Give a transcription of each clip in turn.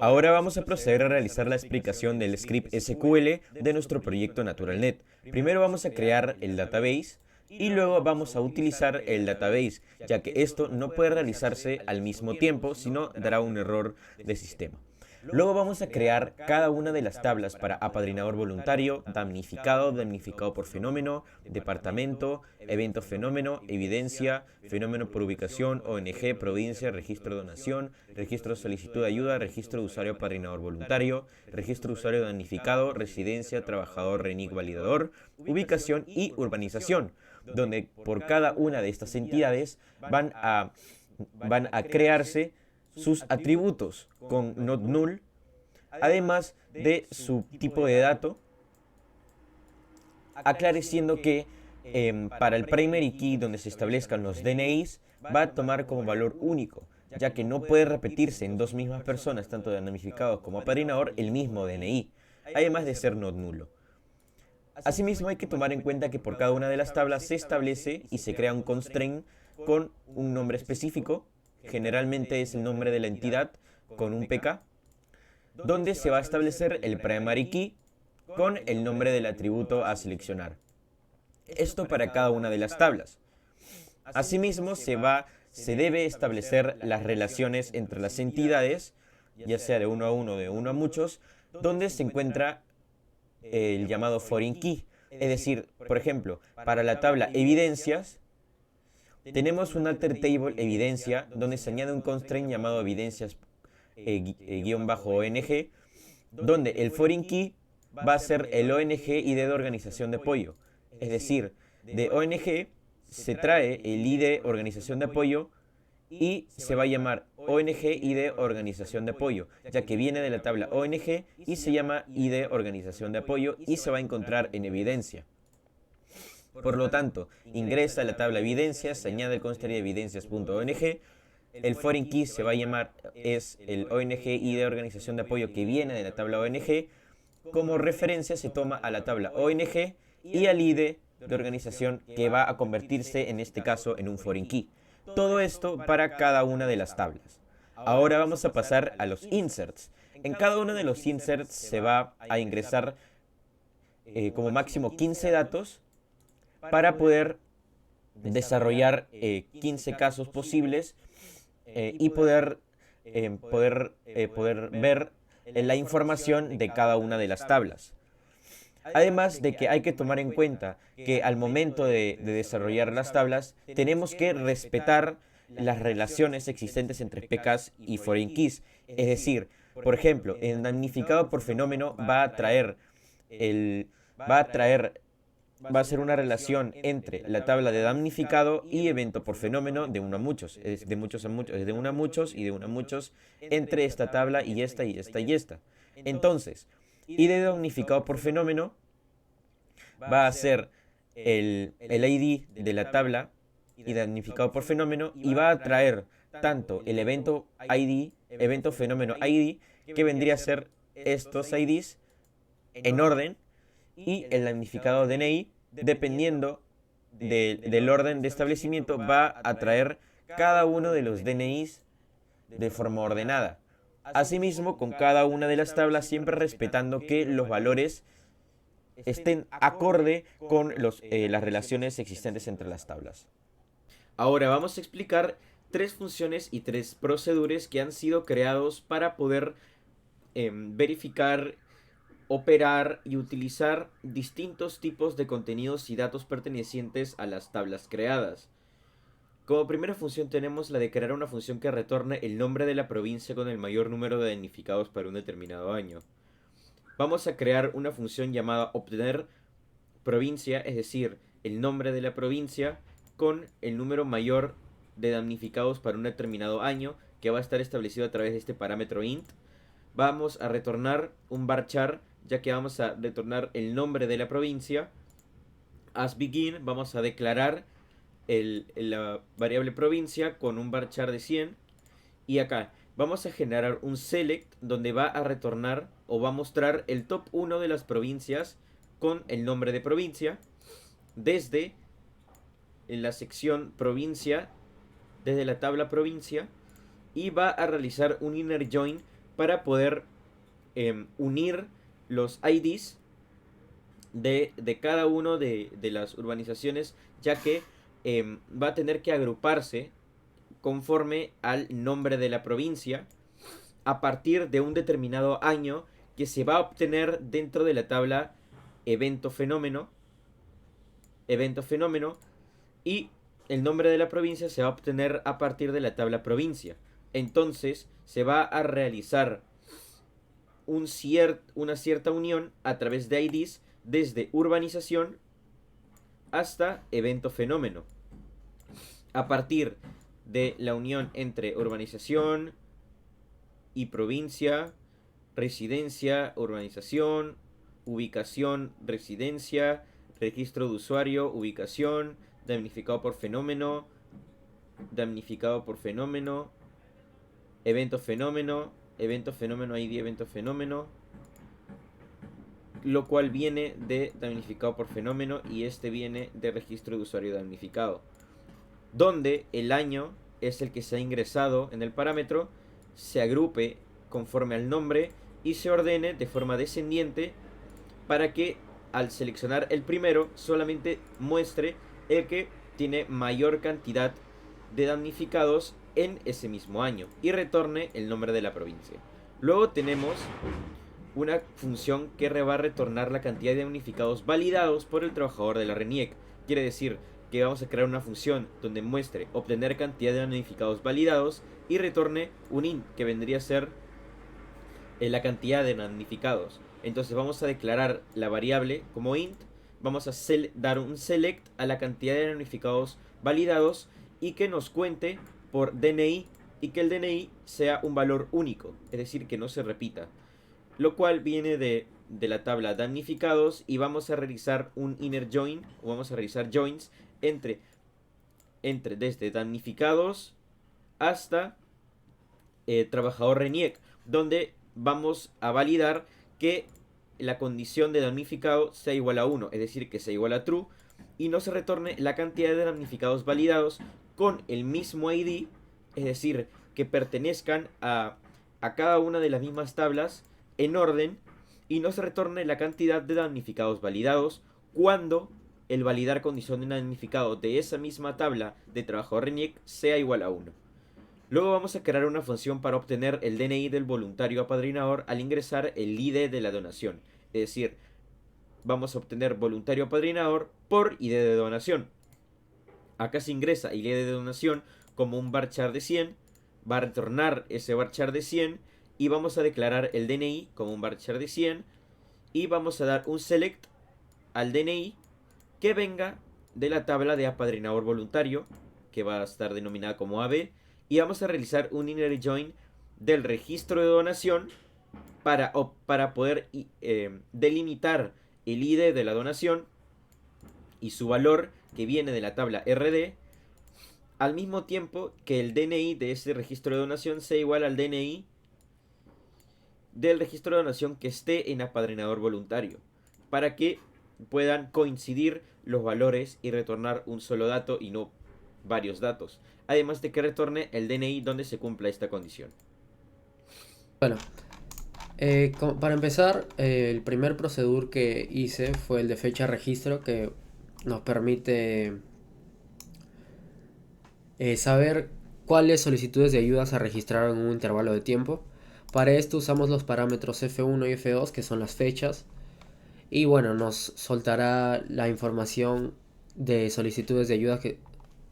Ahora vamos a proceder a realizar la explicación del script SQL de nuestro proyecto NaturalNet. Primero vamos a crear el database y luego vamos a utilizar el database, ya que esto no puede realizarse al mismo tiempo, sino dará un error de sistema. Luego vamos a crear cada una de las tablas para apadrinador voluntario, damnificado por fenómeno, departamento, evento fenómeno, evidencia, fenómeno por ubicación, ONG, provincia, registro de donación, registro de solicitud de ayuda, registro de usuario apadrinador voluntario, registro de usuario damnificado, residencia, trabajador, RENIC validador, ubicación y urbanización, donde por cada una de estas entidades van a crearse sus atributos con not null, además de su tipo de dato, aclareciendo que para el primary key donde se establezcan los DNIs va a tomar como valor único, ya que no puede repetirse en dos mismas personas, tanto damnificado como apadrinador, el mismo DNI, además de ser not nulo. Asimismo, hay que tomar en cuenta que por cada una de las tablas se establece y se crea un constraint con un nombre específico, generalmente es el nombre de la entidad con un PK, donde se va a establecer el primary key con el nombre del atributo a seleccionar. Esto para cada una de las tablas. Asimismo, se debe establecer las relaciones entre las entidades, ya sea de uno a uno o de uno a muchos, donde se encuentra el llamado foreign key. Es decir, por ejemplo, para la tabla evidencias, tenemos un alter table evidencia donde se añade un constraint llamado evidencias -ONG, donde el foreign key va a ser el ONG ID de organización de apoyo. Es decir, de ONG se trae el ID organización de apoyo y se va a llamar ONG ID organización de apoyo, ya que viene de la tabla ONG y se llama ID organización de apoyo y se va a encontrar en evidencia. Por lo tanto, ingresa a la tabla evidencias, se añade el constraint de evidencias.ong, el foreign key se va a llamar, es el ONG ID de organización de apoyo que viene de la tabla ONG, como referencia se toma a la tabla ONG y al ID de organización que va a convertirse en este caso en un foreign key. Todo esto para cada una de las tablas. Ahora vamos a pasar a los inserts. En cada uno de los inserts se va a ingresar como máximo 15 datos para poder desarrollar 15 casos posibles y poder ver la información de cada una de las tablas. Además de que hay que tomar en cuenta que al momento de desarrollar las tablas tenemos que respetar las relaciones existentes entre PKs y foreign keys. Es decir, por ejemplo, el damnificado por fenómeno va a ser una relación entre la tabla de damnificado y evento por fenómeno de uno a muchos, es de muchos a muchos, es de uno a muchos y de uno a muchos entre esta tabla y esta y esta y esta. Entonces, ID de damnificado por fenómeno va a ser el ID de la tabla y damnificado por fenómeno y va a traer tanto el evento ID, evento fenómeno ID, que vendría a ser estos IDs en orden, y el damnificado DNI, dependiendo del orden de establecimiento, va a traer cada uno de los DNIs de forma ordenada. Asimismo, con cada una de las tablas, siempre respetando que los valores estén acorde con las relaciones existentes entre las tablas. Ahora vamos a explicar tres funciones y tres proceduras que han sido creados para poder verificar, operar y utilizar distintos tipos de contenidos y datos pertenecientes a las tablas creadas. Como primera función tenemos la de crear una función que retorne el nombre de la provincia con el mayor número de damnificados para un determinado año. Vamos a crear una función llamada obtener provincia, es decir, el nombre de la provincia con el número mayor de damnificados para un determinado año, que va a estar establecido a través de este parámetro int. Vamos a retornar un varchar, ya que vamos a retornar el nombre de la provincia. As begin vamos a declarar la variable provincia con un varchar de 100. Y acá vamos a generar un select donde va a retornar o va a mostrar el top 1 de las provincias con el nombre de provincia desde la sección provincia, desde la tabla provincia, y va a realizar un inner join para poder unir los IDs de cada uno de las urbanizaciones, ya que va a tener que agruparse conforme al nombre de la provincia a partir de un determinado año que se va a obtener dentro de la tabla evento fenómeno, y el nombre de la provincia se va a obtener a partir de la tabla provincia. Entonces se va a realizar una cierta unión a través de IDs desde urbanización hasta evento fenómeno. A partir de la unión entre urbanización y provincia, residencia, urbanización, ubicación, residencia, registro de usuario, ubicación, damnificado por fenómeno, evento fenómeno, ID, evento fenómeno, lo cual viene de damnificado por fenómeno y este viene de registro de usuario damnificado, donde el año es el que se ha ingresado en el parámetro, se agrupe conforme al nombre y se ordene de forma descendiente para que al seleccionar el primero solamente muestre el que tiene mayor cantidad de damnificados en ese mismo año y retorne el nombre de la provincia. Luego tenemos una función que va a retornar la cantidad de damnificados validados por el trabajador de la RENIEC. Quiere decir que vamos a crear una función donde muestre obtener cantidad de damnificados validados y retorne un int que vendría a ser la cantidad de damnificados. Entonces vamos a declarar la variable como int, vamos a dar un select a la cantidad de damnificados validados y que nos cuente por DNI y que el DNI sea un valor único, es decir, que no se repita, lo cual viene de la tabla damnificados y vamos a realizar un inner join o vamos a realizar joins entre desde damnificados hasta trabajador RENIEC, donde vamos a validar que la condición de damnificado sea igual a 1, es decir, que sea igual a true, y no se retorne la cantidad de damnificados validados con el mismo ID, es decir, que pertenezcan a cada una de las mismas tablas en orden, y no se retorne la cantidad de damnificados validados cuando el validar condición de damnificado de esa misma tabla de trabajador RENIEC sea igual a 1. Luego vamos a crear una función para obtener el DNI del voluntario apadrinador al ingresar el ID de la donación. Es decir, vamos a obtener voluntario apadrinador por ID de donación. Acá se ingresa el ID de donación como un varchar de 100, va a retornar ese varchar de 100 y vamos a declarar el DNI como un varchar de 100 y vamos a dar un select al DNI que venga de la tabla de apadrinador voluntario, que va a estar denominada como AB, y vamos a realizar un inner join del registro de donación para poder delimitar el ID de la donación y su valor que viene de la tabla RD, al mismo tiempo que el DNI de ese registro de donación sea igual al DNI del registro de donación que esté en apadrinador voluntario, para que puedan coincidir los valores y retornar un solo dato y no varios datos, además de que retorne el DNI donde se cumpla esta condición. Bueno, para empezar, el primer procedure que hice fue el de fecha registro, que nos permite saber cuáles solicitudes de ayuda se registraron en un intervalo de tiempo. Para esto usamos los parámetros F1 y F2, que son las fechas, y bueno, nos soltará la información de solicitudes de ayuda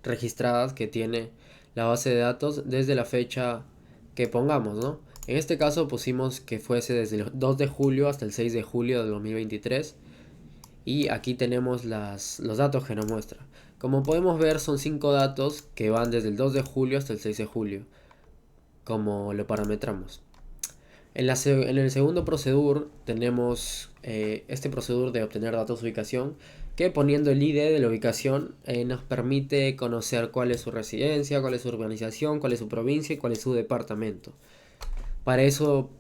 registradas que tiene la base de datos desde la fecha que pongamos, ¿no? En este caso pusimos que fuese desde el 2 de julio hasta el 6 de julio de 2023 y aquí tenemos los datos que nos muestra. Como podemos ver, son 5 datos que van desde el 2 de julio hasta el 6 de julio, como lo parametramos. En el segundo procedure tenemos este procedure de obtener datos de ubicación, que poniendo el ID de la ubicación nos permite conocer cuál es su residencia, cuál es su urbanización, cuál es su provincia y cuál es su departamento. Para eso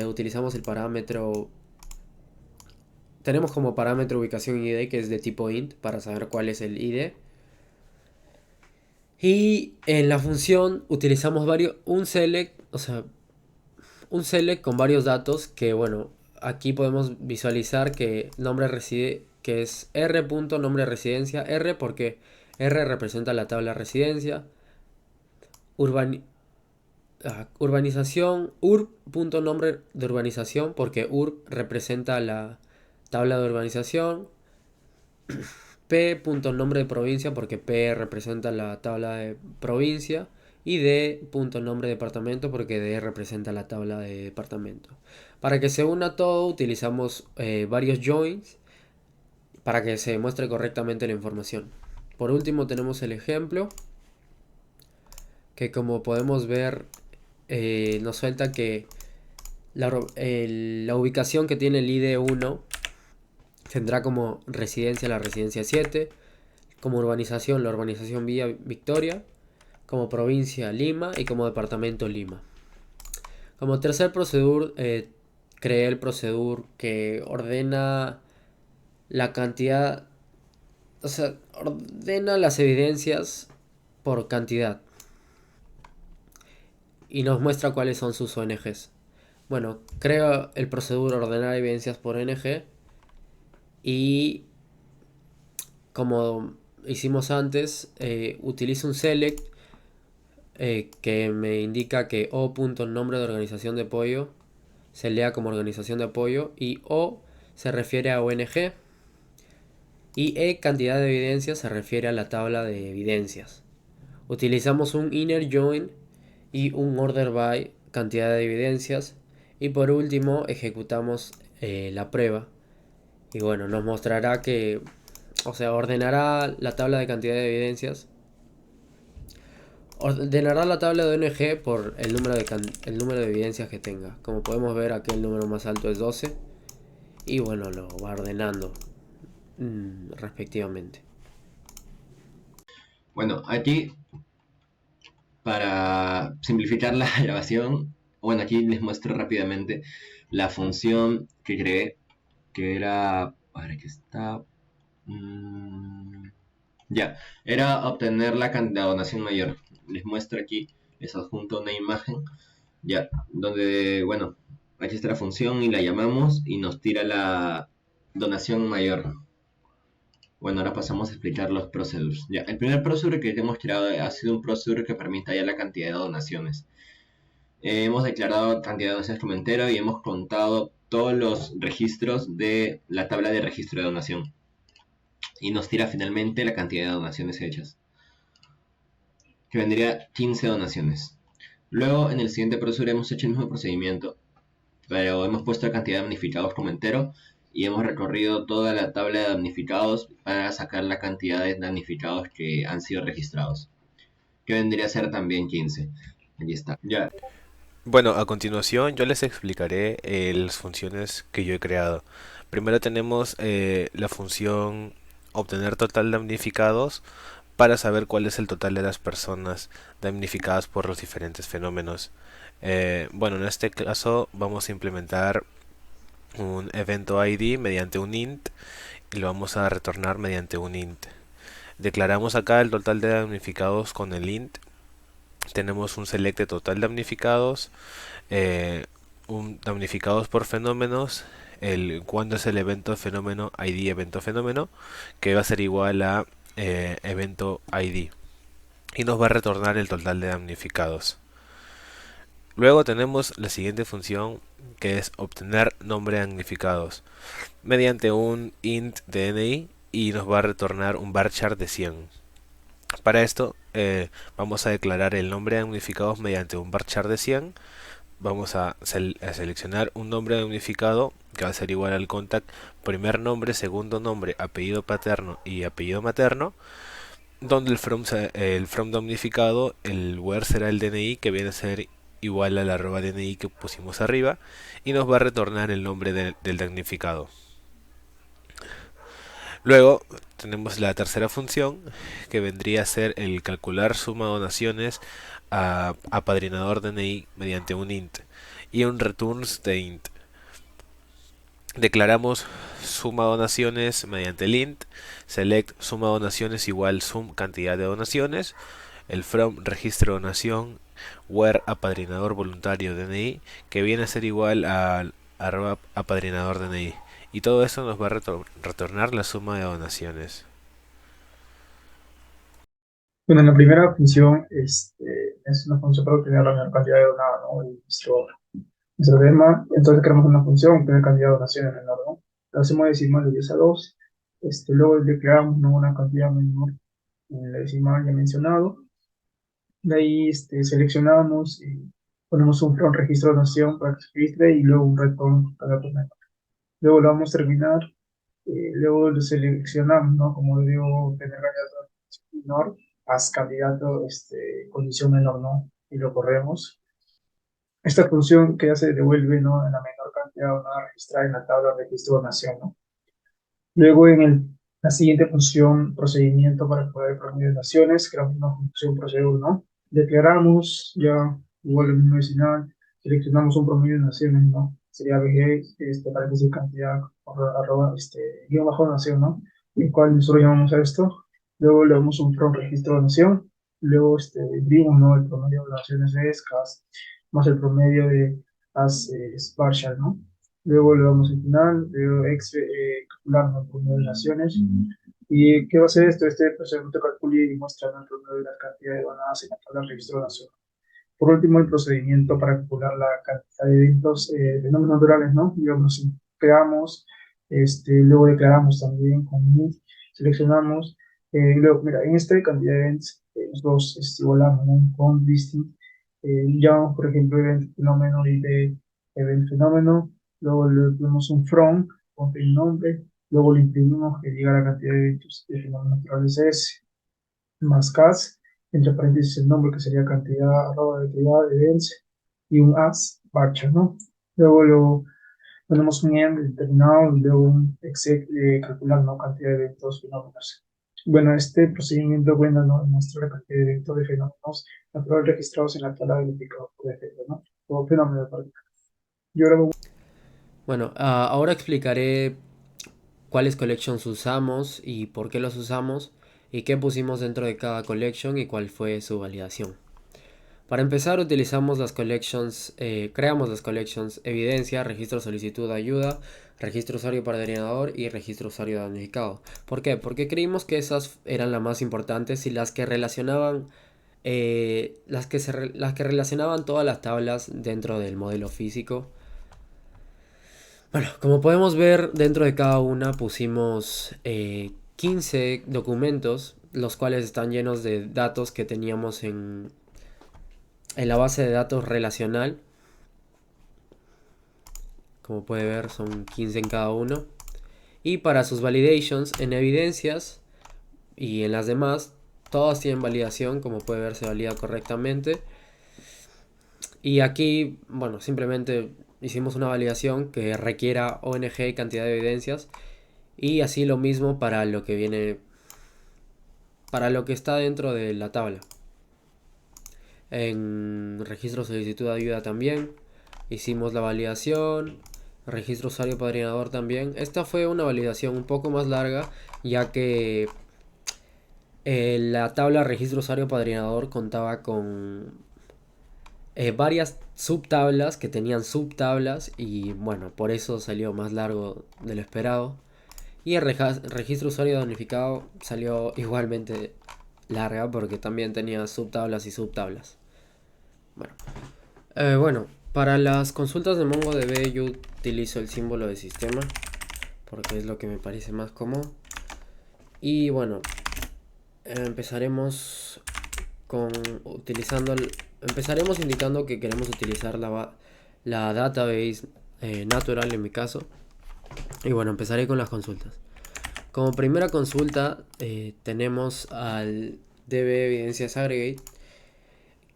utilizamos el parámetro, tenemos como parámetro ubicación ID, que es de tipo int, para saber cuál es el ID. Y en la función utilizamos un select, o sea, un select con varios datos que, bueno, aquí podemos visualizar que nombre reside, que es r. Nombre de residencia, r porque r representa la tabla de residencia, urbanización, urb.nombre de urbanización porque urb representa la tabla de urbanización, p.nombre de provincia porque p representa la tabla de provincia y d.nombre de departamento porque d representa la tabla de departamento. Para que se una todo utilizamos varios joins para que se muestre correctamente la información. Por último tenemos el ejemplo que, como podemos ver, nos suelta que la ubicación que tiene el ID 1 tendrá como residencia la residencia 7, como urbanización la urbanización Villa Victoria, como provincia Lima y como departamento Lima. Como tercer procedure, creé el procedure que ordena la cantidad, o sea, ordena las evidencias por cantidad y nos muestra cuáles son sus ONGs. Bueno, creo el procedure ordenar evidencias por ONG y, como hicimos antes, utilizo un select que me indica que o.nombre de organización de apoyo se lea como organización de apoyo y o se refiere a ONG y cantidad de evidencias se refiere a la tabla de evidencias. Utilizamos un inner join y un order by cantidad de evidencias y por último ejecutamos la prueba y bueno, nos mostrará que, o sea, ordenará la tabla de cantidad de evidencias. Ordenará la tabla de ONG por el número de evidencias que tenga. Como podemos ver, aquí el número más alto es 12 y bueno, lo va ordenando respectivamente. Bueno, aquí para simplificar la grabación, bueno, aquí les muestro rápidamente la función que creé, que era, a ver, aquí está, ya, era obtener la donación mayor. Les muestro aquí, les adjunto una imagen, ya, donde, bueno, aquí está la función y la llamamos y nos tira la donación mayor. Bueno, ahora pasamos a explicar los procedures. Ya, el primer procedure que hemos creado ha sido un procedure que permite hallar la cantidad de donaciones. Hemos declarado cantidad de donaciones como entero y hemos contado todos los registros de la tabla de registro de donación. Y nos tira finalmente la cantidad de donaciones hechas, que vendría 15 donaciones. Luego, en el siguiente procedure hemos hecho el mismo procedimiento, pero hemos puesto la cantidad de damnificados como entero y hemos recorrido toda la tabla de damnificados para sacar la cantidad de damnificados que han sido registrados, que vendría a ser también 15. Allí está. Ya. Bueno, a continuación yo les explicaré las funciones que yo he creado. Primero tenemos la función obtener total damnificados para saber cuál es el total de las personas damnificadas por los diferentes fenómenos. Bueno, en este caso vamos a implementar un evento ID mediante un int y lo vamos a retornar mediante un int. Declaramos acá el total de damnificados con el int. Tenemos un select de total damnificados, un damnificados por fenómenos, el cuándo es el evento fenómeno ID evento fenómeno, que va a ser igual a evento ID y nos va a retornar el total de damnificados. Luego tenemos la siguiente función, que es obtener nombre de damnificados mediante un int DNI y nos va a retornar un varchar de 100. Para esto vamos a declarar el nombre de damnificados mediante un varchar de 100. Vamos a seleccionar un nombre de damnificado que va a ser igual al contact primer nombre, segundo nombre, apellido paterno y apellido materno, donde el from damnificado, el where será el DNI, que viene a ser igual al arroba DNI que pusimos arriba, y nos va a retornar el nombre del damnificado. Luego tenemos la tercera función, que vendría a ser el calcular suma donaciones a apadrinador DNI mediante un int y un returns de int. Declaramos suma donaciones mediante el int, select suma donaciones igual sum cantidad de donaciones, el from registro donación where apadrinador voluntario DNI, que viene a ser igual al arroba apadrinador DNI. Y todo eso nos va a retornar la suma de donaciones. Bueno, en la primera función es una función para obtener la menor cantidad de donado, ¿no? Y nuestro tema, entonces creamos una función, obtener cantidad de donaciones menor, ¿no? La suma decimal de 10 a 2, luego declaramos, ¿no?, una cantidad menor en la decimal ya mencionado. De ahí seleccionamos y ponemos un registro de donación para que se registre y luego un retorno para poner. Luego lo vamos a terminar, luego lo seleccionamos, ¿no? Como digo, tener candidato menor, haz candidato, condición menor, ¿no? Y lo corremos. Esta función que ya se devuelve, ¿no?, en la menor cantidad donada registrada en la tabla de registro de donación, ¿no? Luego la siguiente función, procedimiento para poder promedio de donaciones, creamos una función procedure, ¿no? Declaramos ya igual el mismo decimal, seleccionamos un promedio de donaciones, ¿no? Sería BG, paréntesis cantidad, arroba, guión bajo donación, ¿no? En cual nosotros llamamos a esto. Luego le damos un from registro de donación. Luego vimos, ¿no?, el promedio de donaciones de ESCAS más el promedio de as partial, ¿no? Luego le damos el final, luego calculando el promedio de donaciones. ¿Y qué va a hacer esto? Este procedimiento calcula y muestra el promedio de la cantidad de donadas en la tabla de registro de donación. Por último, el procedimiento para calcular la cantidad de eventos de números naturales, ¿no? Digamos, creamos, luego declaramos también con init, seleccionamos, luego, mira, en esta cantidad de events, nosotros igualamos, ¿no?, con distinct, llamamos, por ejemplo, event fenómeno y de event fenómeno, luego le ponemos un from, con el nombre, luego le imprimimos que diga la cantidad de eventos de fenómenos naturales es, más cas, entre paréntesis el nombre que sería cantidad, arroba de cantidad de events, y un as, varchar, ¿no? Luego lo ponemos un end determinado y luego un exec calculando cantidad de eventos fenómenos. Bueno, este procedimiento, bueno, ¿no?, muestra la cantidad de eventos de fenómenos naturales registrados en la tabla de indicador por defecto, ¿no? O fenómeno de parte. Yo ahora Bueno, ahora explicaré cuáles collections usamos y por qué los usamos y qué pusimos dentro de cada collection y cuál fue su validación. Para empezar utilizamos las collections, creamos las collections evidencia, registro solicitud de ayuda, registro usuario padrinador y registro usuario damnificado. ¿Por qué? Porque creímos que esas eran las más importantes y las que relacionaban las que relacionaban todas las tablas dentro del modelo físico. Bueno, como podemos ver, dentro de cada una pusimos 15 documentos, los cuales están llenos de datos que teníamos en la base de datos relacional. Como puede ver, son 15 en cada uno. Y para sus validations, en evidencias y en las demás, todas tienen validación. Como puede ver, se valida correctamente. Y aquí, bueno, simplemente hicimos una validación que requiera ONG y cantidad de evidencias. Y así lo mismo para lo que viene, para lo que está dentro de la tabla. En registro solicitud de ayuda también hicimos la validación. Registro usuario padrinador también. Esta fue una validación un poco más larga, ya que la tabla registro usuario padrinador contaba con varias subtablas que tenían subtablas y bueno, por eso salió más largo de lo esperado. Y el registro usuario damnificado salió igualmente larga porque también tenía subtablas y subtablas. Bueno, para las consultas de MongoDB yo utilizo el símbolo de sistema porque es lo que me parece más cómodo. Y bueno, empezaremos indicando que queremos utilizar la database natural en mi caso. Y bueno, empezaré con las consultas. Como primera consulta tenemos al DB Evidencias Aggregate,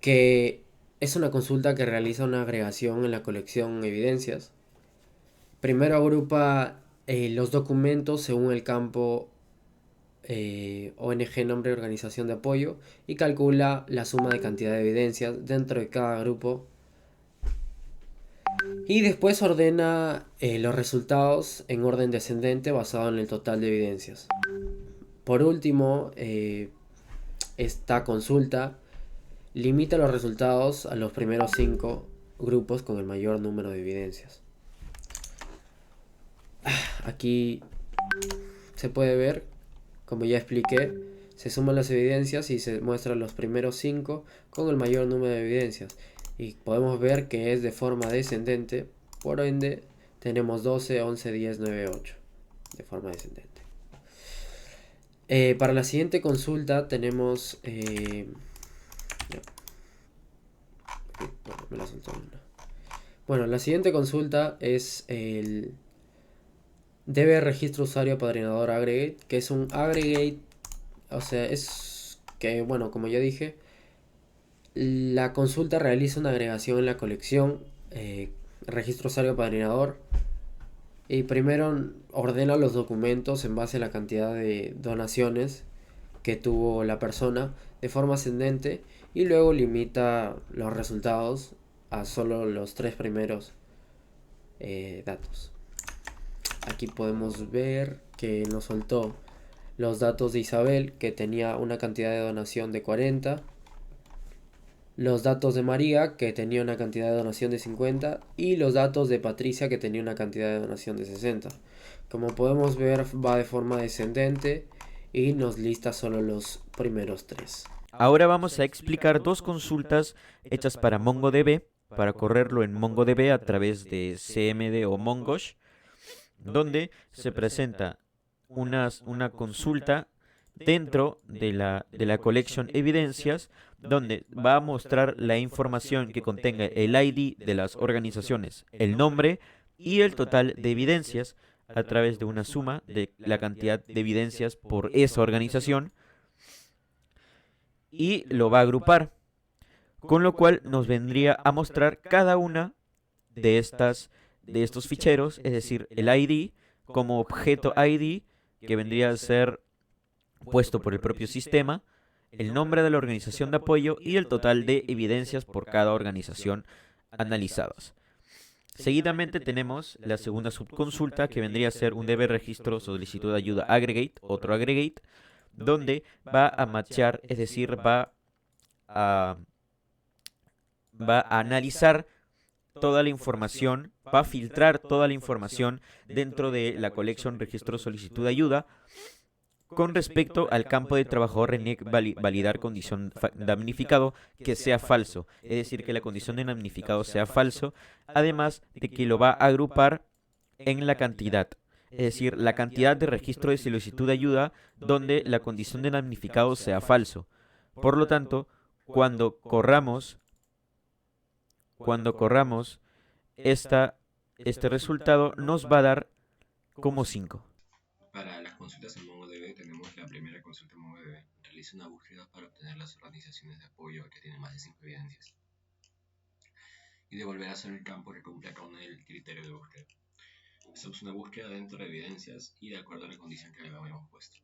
que es una consulta que realiza una agregación en la colección evidencias. Primero agrupa los documentos según el campo ONG, nombre, organización de apoyo, y calcula la suma de cantidad de evidencias dentro de cada grupo. Y después ordena los resultados en orden descendente basado en el total de evidencias. Por último, esta consulta Limita los resultados a los primeros 5 grupos con el mayor número de evidencias. Aquí se puede ver, como ya expliqué, se suman las evidencias y se muestran los primeros 5 con el mayor número de evidencias. Y podemos ver que es de forma descendente, por ende tenemos 12, 11, 10, 9, 8 de forma descendente. Para la siguiente consulta tenemos... bueno, me la soltó una. Bueno, la siguiente consulta es el DB registro usuario apadrinador aggregate, que es un aggregate, o sea, es que, bueno, como ya dije, la consulta realiza una agregación en la colección registro usuario apadrinador y primero ordena los documentos en base a la cantidad de donaciones que tuvo la persona de forma ascendente y luego limita los resultados a solo los 3 primeros datos. Aquí podemos ver que nos soltó los datos de Isabel, que tenía una cantidad de donación de 40, los datos de María, que tenía una cantidad de donación de 50, y los datos de Patricia, que tenía una cantidad de donación de 60. Como podemos ver, va de forma descendente y nos lista solo los primeros 3. Ahora vamos a explicar dos consultas hechas para MongoDB, para correrlo en MongoDB a través de CMD o Mongosh, donde se presenta una consulta dentro de la collection evidencias, donde va a mostrar la información que contenga el ID de las organizaciones, el nombre y el total de evidencias a través de una suma de la cantidad de evidencias por esa organización y lo va a agrupar, con lo cual nos vendría a mostrar cada una de estos ficheros, es decir, el ID como objeto ID, que vendría a ser puesto por el propio sistema, el nombre de la organización de apoyo y el total de evidencias por cada organización analizadas. Seguidamente tenemos la segunda subconsulta, que vendría a ser un DB registro solicitud de ayuda aggregate, otro aggregate, donde va a matchar, es decir, a, va a analizar toda la información, va a filtrar toda la información dentro de la collection registro solicitud de ayuda con respecto al campo de trabajador RENIEC validar condición damnificado que sea falso, es decir, que la condición de damnificado sea falso, además de que lo va a agrupar en la cantidad, es decir, la cantidad de registro de solicitud de ayuda donde la condición de damnificado sea falso. Por lo tanto, cuando corramos este resultado nos va a dar como 5. Para las consultas en MongoDB tenemos la primera consulta en MongoDB. Realiza una búsqueda para obtener las organizaciones de apoyo que tienen más de 5 evidencias. Y devolverá solo el campo que cumpla con el criterio de búsqueda. Hacemos una búsqueda dentro de evidencias y de acuerdo a la condición que le habíamos puesto.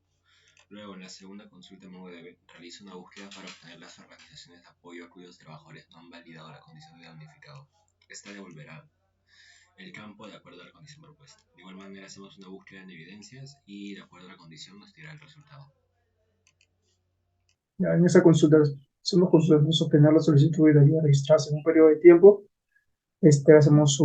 Luego, en la segunda consulta en MongoDB, realiza una búsqueda para obtener las organizaciones de apoyo a cuyos trabajadores no han validado la condición de damnificado. Esta devolverá el campo de acuerdo a la condición propuesta. De igual manera hacemos una búsqueda en evidencias y de acuerdo a la condición nos dirá el resultado. Ya, en esa consulta, hacemos consultas, vamos a obtener la solicitud de ayuda registrarse en un periodo de tiempo. Hacemos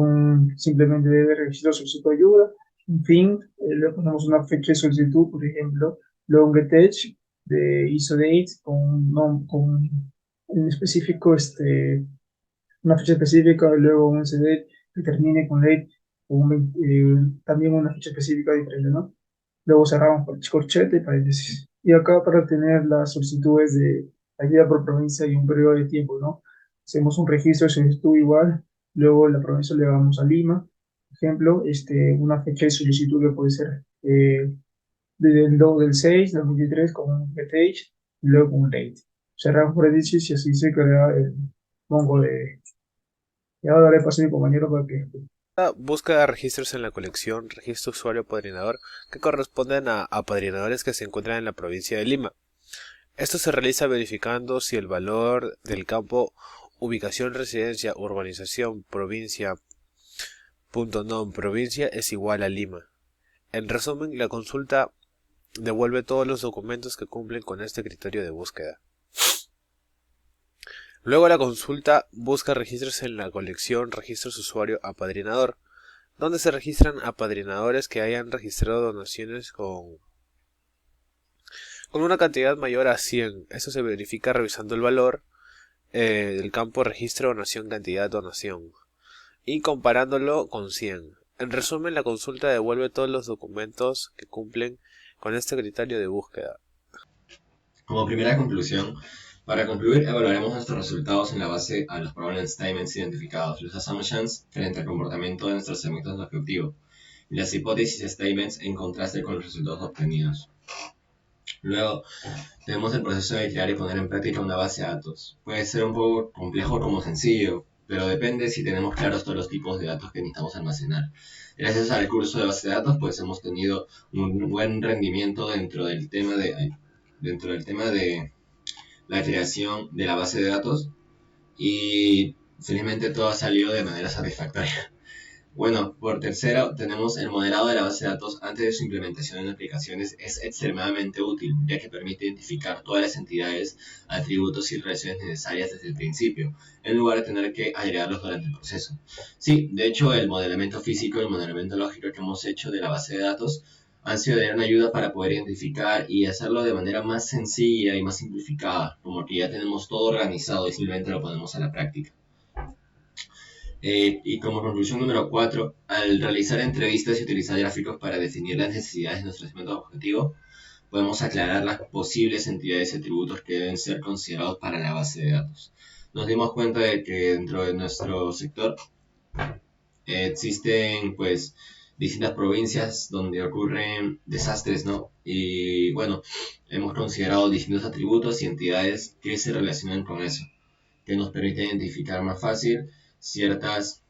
simplemente de registro solicitud de ayuda. En fin, le ponemos una fecha de solicitud, por ejemplo, long attach de ISO date con un específico, una fecha específica, y luego un CDate que termine con date, también una fecha específica diferente, ¿no? Luego cerramos por corchete y paréntesis. Y acá para tener las solicitudes de ayuda por provincia y un periodo de tiempo, ¿no? Hacemos un registro de solicitud igual, luego la provincia le damos a Lima, por ejemplo, una fecha de solicitud que puede ser del 6 del 23 con un getAge y luego con un date. Cerramos paréntesis y así se crea el mongo de... Y ahora daré paso a mi compañero para que... Busca registros en la colección registro usuario apadrinador que corresponden a apadrinadores que se encuentran en la provincia de Lima. Esto se realiza verificando si el valor del campo ubicación, residencia, urbanización, provincia, .nom, provincia es igual a Lima. En resumen, la consulta devuelve todos los documentos que cumplen con este criterio de búsqueda. Luego la consulta busca registros en la colección Registros Usuario Apadrinador, donde se registran apadrinadores que hayan registrado donaciones con una cantidad mayor a 100. Eso se verifica revisando el valor del campo registro donación cantidad donación y comparándolo con 100. En resumen, la consulta devuelve todos los documentos que cumplen con este criterio de búsqueda. Como primera conclusión, para concluir, evaluaremos nuestros resultados en la base a los problem statements identificados, los assumptions frente al comportamiento de nuestros segmentos de objetivo y las hipótesis statements en contraste con los resultados obtenidos. Luego, tenemos el proceso de crear y poner en práctica una base de datos. Puede ser un poco complejo como sencillo, pero depende si tenemos claros todos los tipos de datos que necesitamos almacenar. Gracias al curso de base de datos, pues hemos tenido un buen rendimiento dentro del tema de la creación de la base de datos y felizmente todo ha salido de manera satisfactoria. Bueno, por tercero, tenemos el modelado de la base de datos antes de su implementación en aplicaciones es extremadamente útil, ya que permite identificar todas las entidades, atributos y relaciones necesarias desde el principio, en lugar de tener que agregarlos durante el proceso. Sí, de hecho, el modelamiento físico y el modelamiento lógico que hemos hecho de la base de datos han sido de gran ayuda para poder identificar y hacerlo de manera más sencilla y más simplificada, como que ya tenemos todo organizado y simplemente lo ponemos a la práctica. Y como conclusión número 4, al realizar entrevistas y utilizar gráficos para definir las necesidades de nuestro segmento objetivo, podemos aclarar las posibles entidades y atributos que deben ser considerados para la base de datos. Nos dimos cuenta de que dentro de nuestro sector existen pues distintas provincias donde ocurren desastres, ¿no? Y bueno, hemos considerado distintos atributos y entidades que se relacionan con eso, que nos permiten identificar más fácil ciertos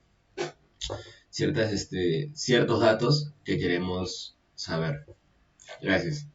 datos que queremos saber. Gracias.